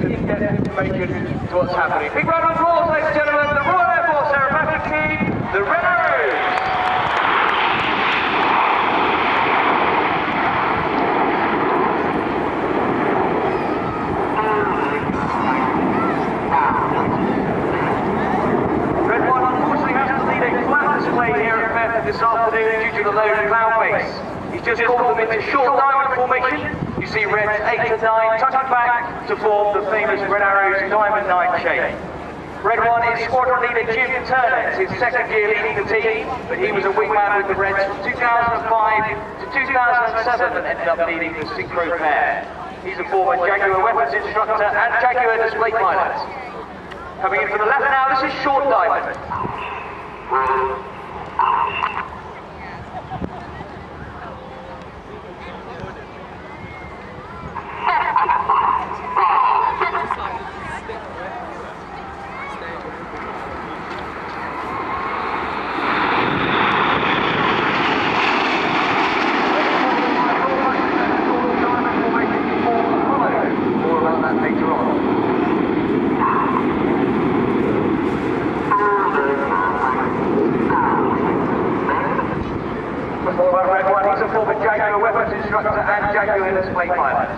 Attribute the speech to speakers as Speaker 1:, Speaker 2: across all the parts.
Speaker 1: of in-depth information to what's happening. Big round of applause, ladies and gentlemen, the Royal Air Force Aerobatic Team, the Red Arrows. This afternoon due to the low cloud base. He's just called them into short diamond formation. You see reds 8 and 9 touching back to form the famous Red Arrows Diamond 9 shape. Red 1 is squadron leader Jim Turner. It's his second year leading the team, but he was a wingman with the Reds from 2005 to 2007 and ended up leading the synchro pair. He's a former Jaguar weapons instructor and Jaguar display pilot. Coming in from the left now, this is short diamond. Jaguar weapons instructor and Jaguar display pilot.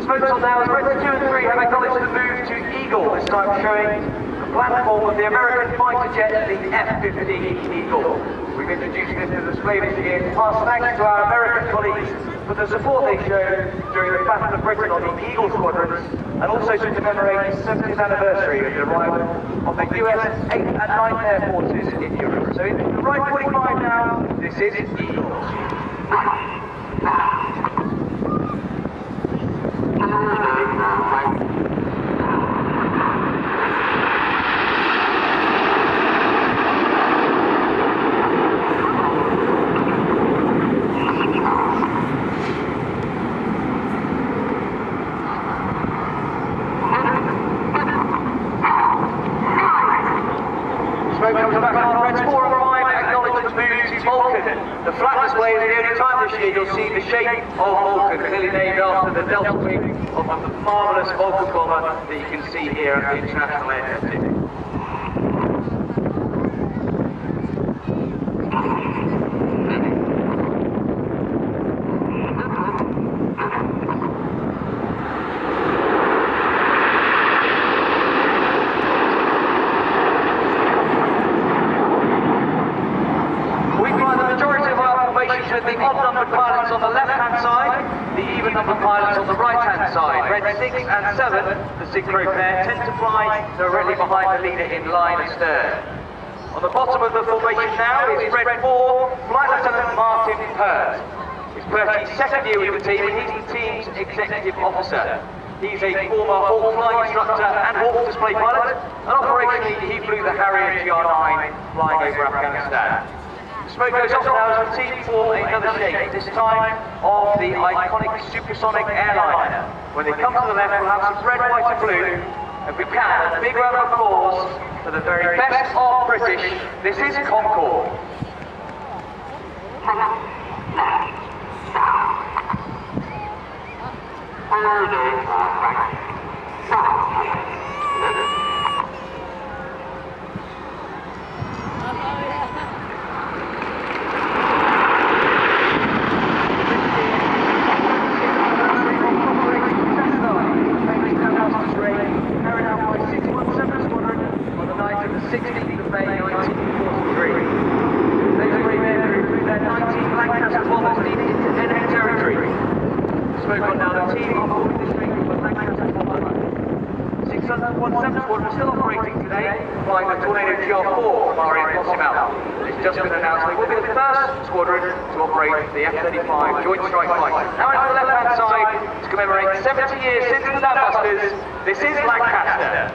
Speaker 1: Smokes on now as Reds 2 and 3 have acknowledged the move to Eagle, this time showing the platform of the American fighter jet, the F-15 Eagle. We've introduced this to the display this year to pass thanks to our American colleagues for the support they showed during the Battle of Britain on the Eagle squadrons, and also to commemorate the 70th anniversary of the arrival of the US 8th and 9th Air Forces in Europe. So in the right 45 now, this is Eagle. Smoke comes back on Reds 4 and 5, acknowledge the move to Vulcan. The flat display is the only time this year you'll see the shape of Vulcan, clearly named after the delta wing of the marvellous Vulcan bomber that you can see here at the International Air Testing. With the odd-numbered pilots on the left-hand side, the even-numbered pilots on the right-hand side. Red 6 and 7, the synchro pair, tend to fly directly behind the leader in line astern. On the bottom of the formation now is Red 4, Flight Lieutenant Martin Pert. It's Pert's second year with the team, and he's the team's executive officer. He's a former Hawk flying instructor and Hawk display pilot, and operationally he flew the Harrier GR9 flying over Afghanistan. Smoke goes off now as the team form another shape, this time of the iconic supersonic airliner. When they come to the left, we'll have some red, white and blue. If we can, a big round of applause for the very best of British. This is Concorde. Smoke on now, the team on board this week with Lancaster Bomber. 617 Squadron still operating today, flying the Tornado GR4 from RIAT. It's just been announced they will be the first squadron to operate the F-35 Joint Strike Fighter. Now on the left-hand side, to commemorate 70 years since the Dambusters, this is Lancaster.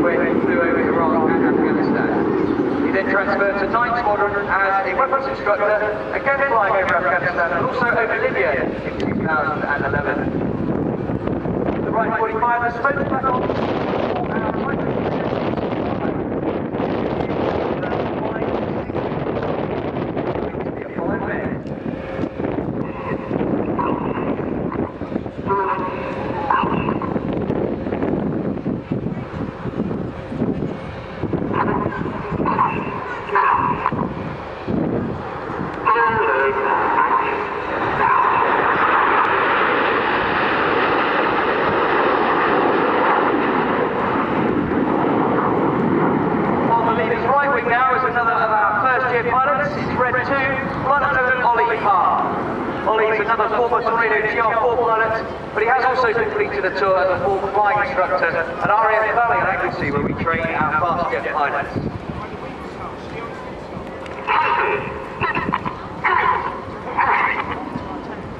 Speaker 1: Where he flew over Iraq and performance instructor, again flying over Afghanistan, and also over Libya in 2011. The right 45, the smoke back on. Another former Tornado GR4 pilot, but he has also completed a tour as a full flying instructor at RIAT Valley in Anglesey, where we train our fast jet pilots.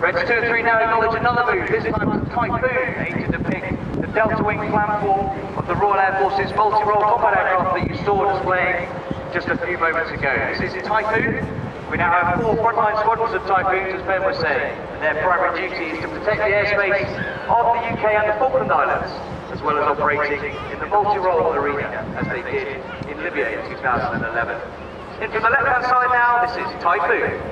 Speaker 1: Reds 2 and 3 now acknowledge another move, this time to Typhoon, aimed to depict the Delta Wing platform of the Royal Air Force's multi-role combat aircraft that you saw displaying just a few moments ago. This is Typhoon. We now have 4 frontline squadrons of Typhoons, as Ben was saying, and their primary duty is to protect the airspace of the UK and the Falkland Islands, as well as operating in the multi-role arena, as they did in Libya in 2011. In from the left-hand side now, this is Typhoon.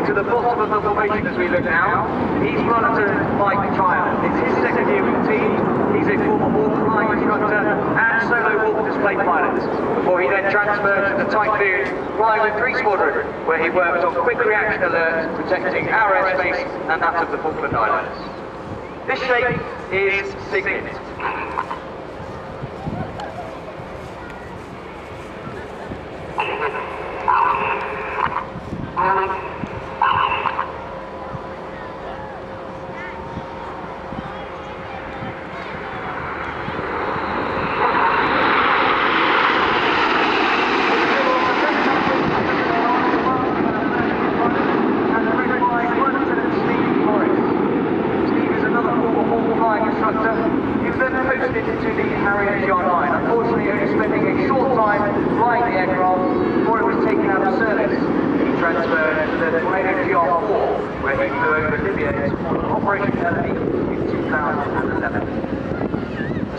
Speaker 1: The bottom of the formation as we look now. He's run as a flight trial. It's his second year with the team. He's a former Hawk flying instructor and solo Hawk display pilot, before he then transferred to the Typhoon flying with 3 Squadron, where he worked on quick reaction alerts, protecting our airspace and that of the Falkland Islands. This shape is Signet.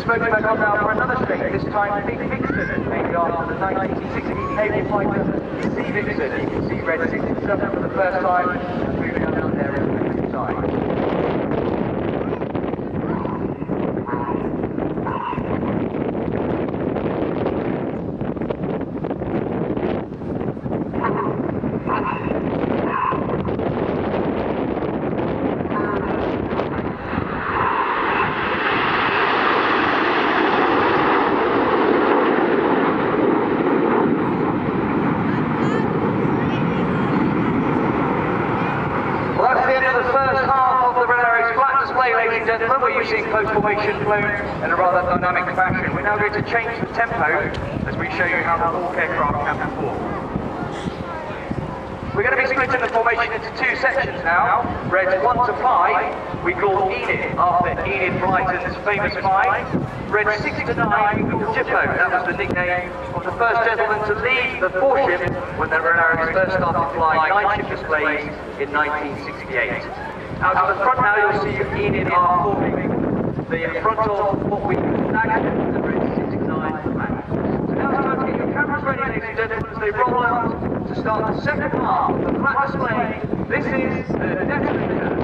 Speaker 1: Smoking back up now for another shape, this time Big Vixen, named after the 1960 naval fighter Sea Vixen. You can see Red 6 and 7 for the first time, and moving down there in the left side. Ladies and gentlemen, we're using close formation flown in a rather dynamic fashion. We're now going to change the tempo as we show you how the Hawk aircraft can perform. We're going to be splitting the formation into 2 sections now. Reds 1 to 5 we call Enid, after Enid Blyton's famous fight. Reds 6 to 9 we call Jippo, that was the nickname of the first gentleman to lead the 4-ship when the Red Arrows first started flying night-ship displays in 1968. Out to the front now, you'll see Enid are forming the front of what we call dagger, and Red 69 at the back. So now it's time to get your cameras ready, ladies and gentlemen, as they roll out to start the second half of the flat display. This is the detonator.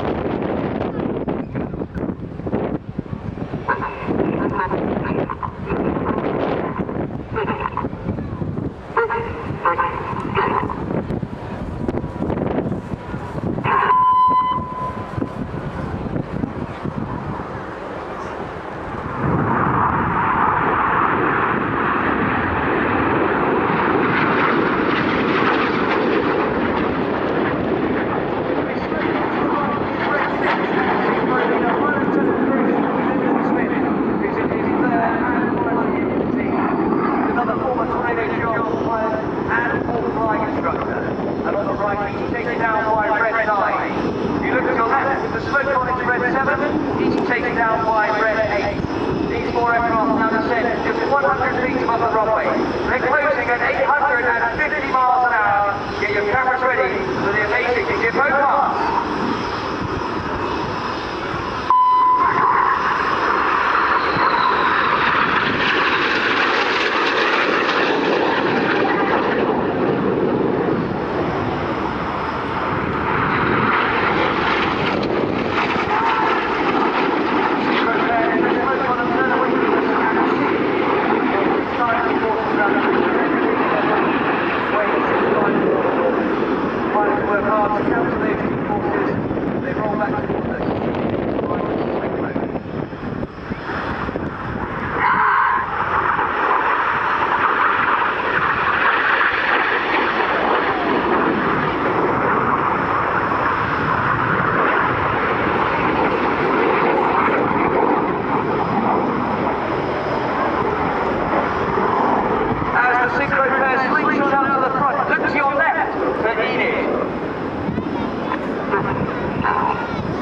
Speaker 1: smoke on into Red 7, each taken down by Red 8. These four aircraft now descend just 100 feet above the runway. They're closing at 850 miles an hour. Get your cameras ready for the amazing Gimbo pass.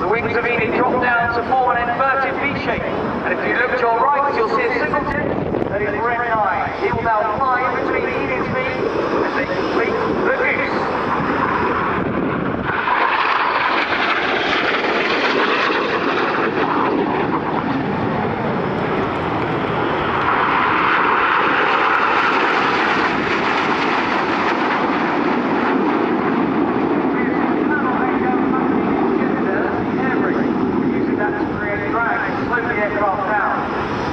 Speaker 1: The wings of Enid drop down to form an inverted V shape, and if you look to your right, you'll see a signal tip that is red 9. He will now fly in between Enid's feet as they complete the goose.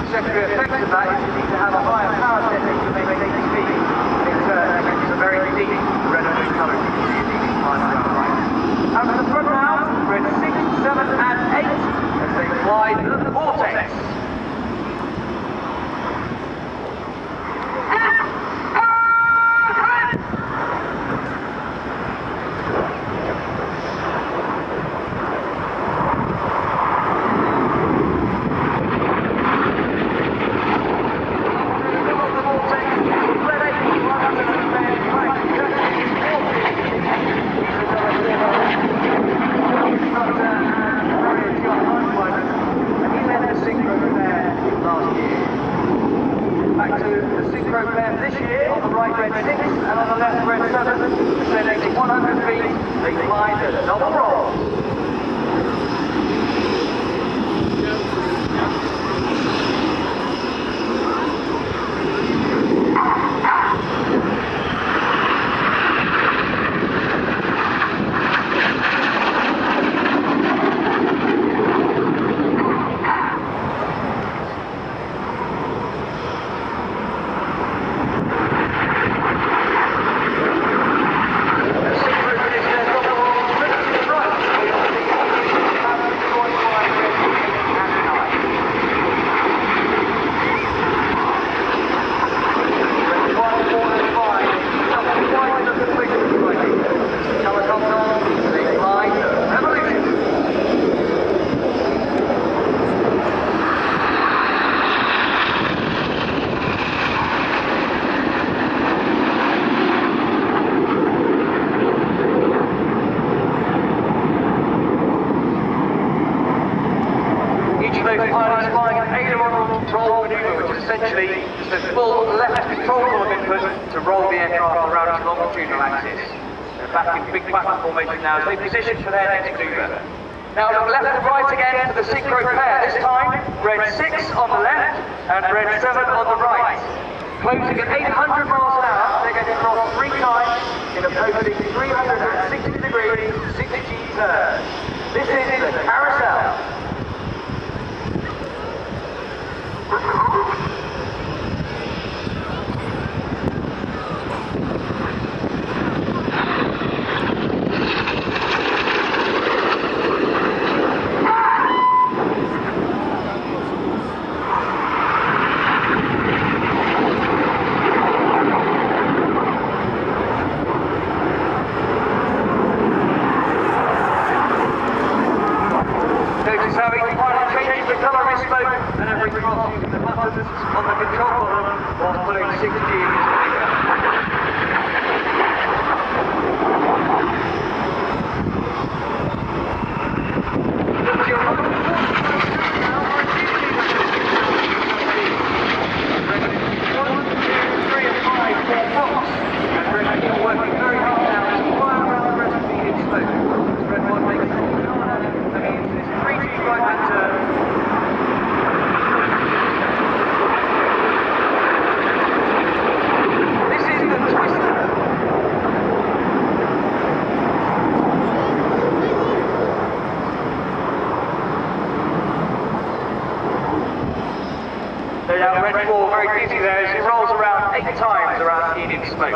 Speaker 1: Secondary effect of that is you need to have a higher power setting to maintain speed. It's a very deep red and blue colour you can see as Enid flies around right. Out to the front now, red 6, 7 and 8 as they fly the vortex. This year, on the right red 6 and on the left red 7, descending to 100 feet, they fly the double roll. Pilots flying an aileron roll maneuver, which is essentially just a full left control column input to roll the aircraft around its longitudinal axis. They're back in big battle formation now as they position for their next maneuver. Now look left and right again for the synchro pair. This time, red 6 on the left and red 7 on the right. Closing at 800 miles an hour, they're going to cross 3 times in opposing 360 degree 6G turns. This is the carousel. Notice how each pilot changes the colour of his smoke and every cross using the buttons on the control column whilst pulling 6G in his finger. Red 4 very busy there as he rolls around 8 times around Eden Smoke.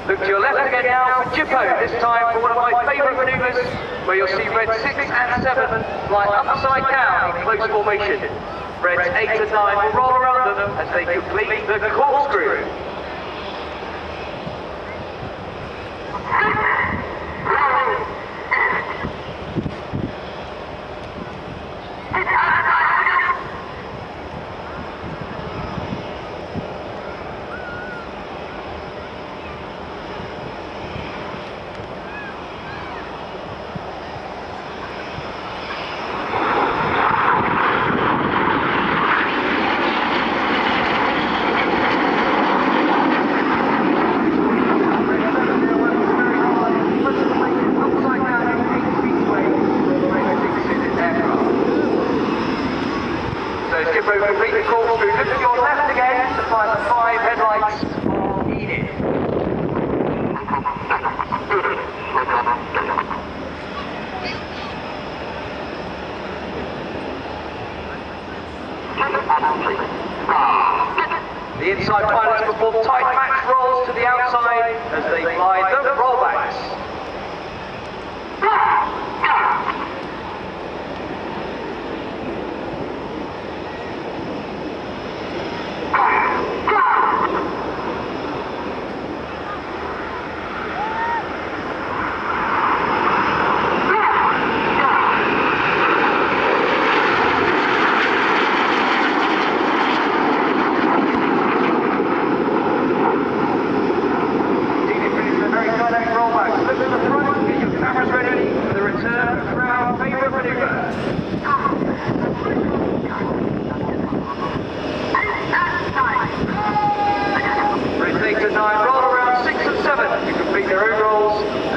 Speaker 1: Look to your left again now for Jippo, this time for one of my favourite manoeuvres, where you'll see Red 6 and 7 fly upside down in close formation. Reds 8 and 9 will roll around them as they complete the corkscrew. Complete the corkscrew. Look to your left again to find the 5 headlights of Eden. The inside pilots perform tight match rolls to the outside as they fly the rollbacks.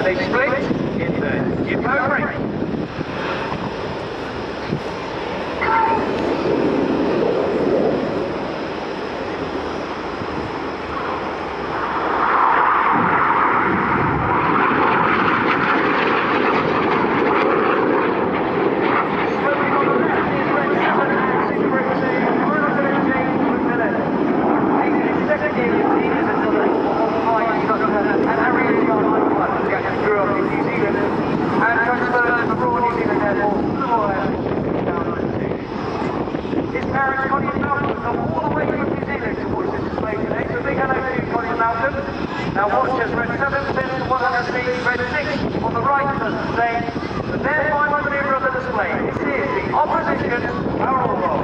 Speaker 1: They split in the Jippo break. Now watch as Red 7 spins to 100 feet, Red 6 on the right does the same. The their final manoeuvre of the display. This is the opposition barrel roll.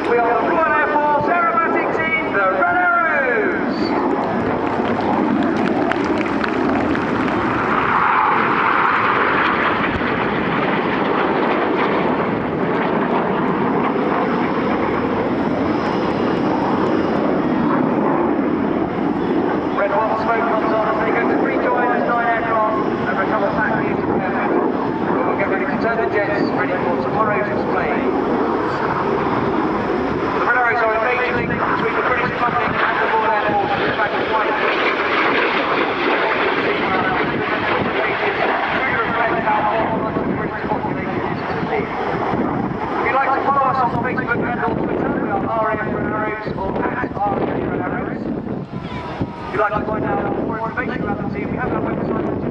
Speaker 1: We are the Royal Air Force aerobatic team, the Red Arrows! Red 1 smoke comes on as they go to rejoin as 9 aircraft and recover back into the airfield. We'll get ready to turn the jets ready for tomorrow's display. Between the British Republic and the Royal Air Force in fact of white. To reflect how much the British population is today. If you'd like to follow us on Facebook and on Twitter, we are RIAT Arrows or @RIAT Arrows. If you'd like to find out more information about the team, we have our website.